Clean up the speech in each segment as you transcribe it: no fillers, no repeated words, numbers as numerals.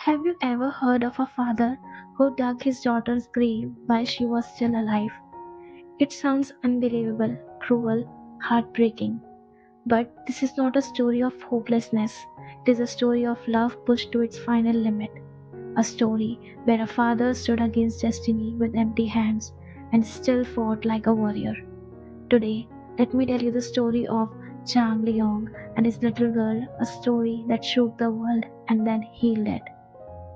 Have you ever heard of a father who dug his daughter's grave while she was still alive? It sounds unbelievable, cruel, heartbreaking. But this is not a story of hopelessness. It is a story of love pushed to its final limit. A story where a father stood against destiny with empty hands and still fought like a warrior. Today, let me tell you the story of Zhang Liyong and his little girl, a story that shook the world and then healed it.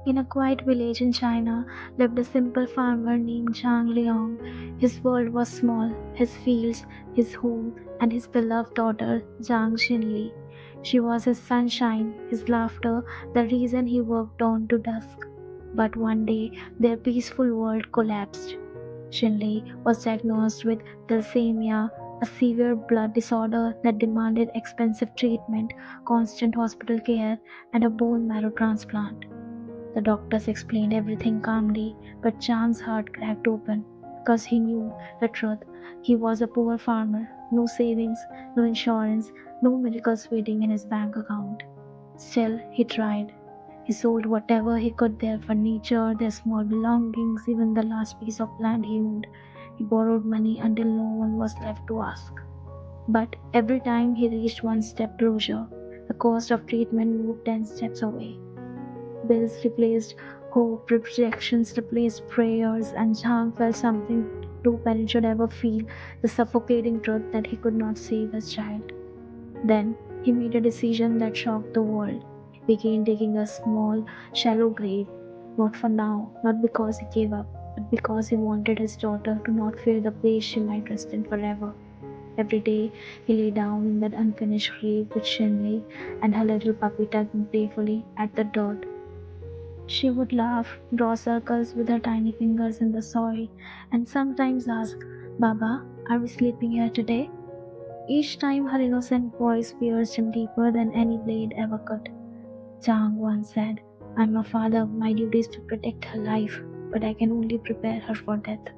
In a quiet village in China lived a simple farmer named Zhang Liyong. His world was small, his fields, his home, and his beloved daughter, Zhang Xinli. She was his sunshine, his laughter, the reason he worked on to dusk. But one day, their peaceful world collapsed. Xinli was diagnosed with thalassemia, a severe blood disorder that demanded expensive treatment, constant hospital care, and a bone marrow transplant. The doctors explained everything calmly, but Chang's heart cracked open because he knew the truth. He was a poor farmer, no savings, no insurance, no miracles waiting in his bank account. Still, he tried. He sold whatever he could, their furniture, their small belongings, even the last piece of land he owned. He borrowed money until no one was left to ask. But every time he reached one step closer, the cost of treatment moved 10 steps away. Bills replaced hope, projections replaced prayers, and Zhang felt something no parent should ever feel, the suffocating truth that he could not save his child. Then he made a decision that shocked the world. He began digging a small, shallow grave, not for now, not because he gave up, but because he wanted his daughter to not fear the place she might rest in forever. Every day he lay down in that unfinished grave with Shinley and her little puppy tugging playfully at the dirt. She would laugh, draw circles with her tiny fingers in the soil, and sometimes ask, Baba, are we sleeping here today? Each time her innocent voice pierced him deeper than any blade ever could. Chang once said, I'm a father, my duty is to protect her life, but I can only prepare her for death.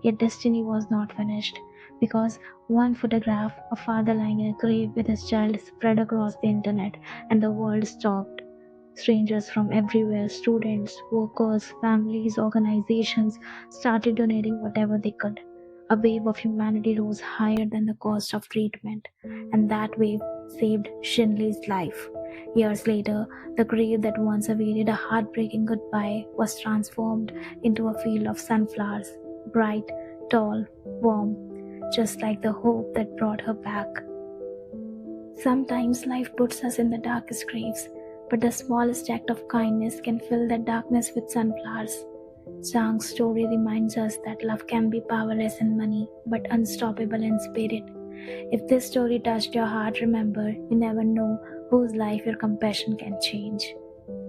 Yet destiny was not finished, because one photograph, a father lying in a grave with his child, spread across the internet, and the world stopped. Strangers from everywhere, students, workers, families, organizations, started donating whatever they could. A wave of humanity rose higher than the cost of treatment, and that wave saved Shinley's life. Years later, the grave that once awaited a heartbreaking goodbye was transformed into a field of sunflowers, bright, tall, warm, just like the hope that brought her back. Sometimes life puts us in the darkest graves, but the smallest act of kindness can fill that darkness with sunflowers. Zhang's story reminds us that love can be powerless in money, but unstoppable in spirit. If this story touched your heart, remember, you never know whose life your compassion can change.